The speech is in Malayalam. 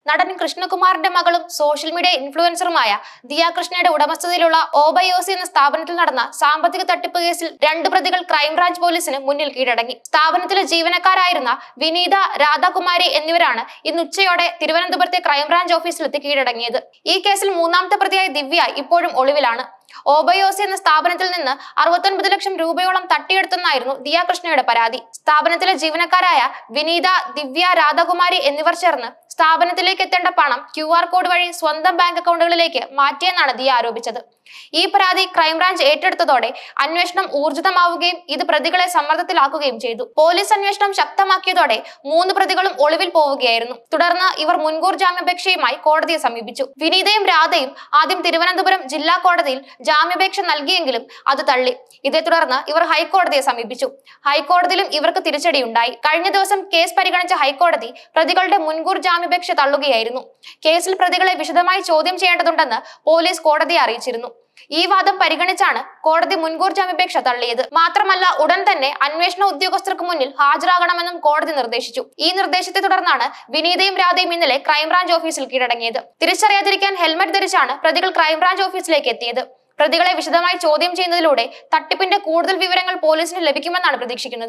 നടൻ കൃഷ്ണകുമാറിന്റെ മകളും സോഷ്യൽ മീഡിയ ഇൻഫ്ലുവൻസറുമായ ദിയ കൃഷ്ണയുടെ ഉടമസ്ഥതയിലുള്ള ഓബയോസി എന്ന സ്ഥാപനത്തിൽ നടന്ന സാമ്പത്തിക തട്ടിപ്പ് കേസിൽ 2 പ്രതികൾ ക്രൈംബ്രാഞ്ച് പോലീസിന് മുന്നിൽ കീഴടങ്ങി. സ്ഥാപനത്തിലെ ജീവനക്കാരായിരുന്ന വിനീത, രാധാകുമാരി എന്നിവരാണ് ഇന്ന് ഉച്ചയോടെ തിരുവനന്തപുരത്തെ ക്രൈംബ്രാഞ്ച് ഓഫീസിലെത്തി കീഴടങ്ങിയത്. ഈ കേസിൽ 3ാമത്തെ പ്രതിയായ ദിവ്യ ഇപ്പോഴും ഒളിവിലാണ്. ഓബയോസി എന്ന സ്ഥാപനത്തിൽ നിന്ന് 69 ലക്ഷം രൂപയോളം തട്ടിയെടുത്തെന്നായിരുന്നു ദിയ കൃഷ്ണയുടെ പരാതി. സ്ഥാപനത്തിലെ ജീവനക്കാരായ വിനീത, ദിവ്യ, രാധാകുമാരി എന്നിവർ ചേർന്ന് സ്ഥാപനത്തിലേക്ക് എത്തേണ്ട പണം QR കോഡ് വഴി സ്വന്തം ബാങ്ക് അക്കൗണ്ടുകളിലേക്ക് മാറ്റിയെന്നാണ് ദിയ ആരോപിച്ചത്. ഈ പരാതി ക്രൈംബ്രാഞ്ച് ഏറ്റെടുത്തതോടെ അന്വേഷണം ഊർജിതമാവുകയും ഇത് പ്രതികളെ സമ്മർദ്ദത്തിലാക്കുകയും ചെയ്തു. പോലീസ് അന്വേഷണം ശക്തമാക്കിയതോടെ 3 പ്രതികളും ഒളിവിൽ പോവുകയായിരുന്നു. തുടർന്ന് ഇവർ മുൻകൂർ ജാമ്യാപേക്ഷയുമായി കോടതിയെ സമീപിച്ചു. വിനീതയും രാധയും ആദ്യം തിരുവനന്തപുരം ജില്ലാ കോടതിയിൽ ജാമ്യാപേക്ഷ നൽകിയെങ്കിലും അത് തള്ളി. ഇതേ തുടർന്ന് ഇവർ ഹൈക്കോടതിയെ സമീപിച്ചു. ഹൈക്കോടതിയിലും ഇവർക്ക് തിരിച്ചടിയുണ്ടായി. കഴിഞ്ഞ ദിവസം കേസ് പരിഗണിച്ച ഹൈക്കോടതി പ്രതികളുടെ മുൻകൂർ ജാമ്യാപേക്ഷ തള്ളുകയായിരുന്നു. കേസിൽ പ്രതികളെ വിശദമായി ചോദ്യം ചെയ്യേണ്ടതുണ്ടെന്ന് പോലീസ് കോടതിയെ അറിയിച്ചിരുന്നു. ഈ വാദം പരിഗണിച്ചാണ് കോടതി മുൻകൂർ ജാമ്യാപേക്ഷ തള്ളിയത്. മാത്രമല്ല, ഉടൻ തന്നെ അന്വേഷണ ഉദ്യോഗസ്ഥർക്ക് മുന്നിൽ ഹാജരാകണമെന്നും കോടതി നിർദ്ദേശിച്ചു. ഈ നിർദ്ദേശത്തെ തുടർന്നാണ് വിനീതയും രാധയും ഇന്നലെ ക്രൈംബ്രാഞ്ച് ഓഫീസിൽ കീഴടങ്ങിയത്. തിരിച്ചറിയാതിരിക്കാൻ ഹെൽമറ്റ് ധരിച്ചാണ് പ്രതികൾ ക്രൈംബ്രാഞ്ച് ഓഫീസിലേക്ക് എത്തിയത്. പ്രതികളെ വിശദമായി ചോദ്യം ചെയ്യുന്നതിലൂടെ തട്ടിപ്പിന്റെ കൂടുതൽ വിവരങ്ങൾ പോലീസിന് ലഭിക്കുമെന്നാണ് പ്രതീക്ഷിക്കുന്നത്.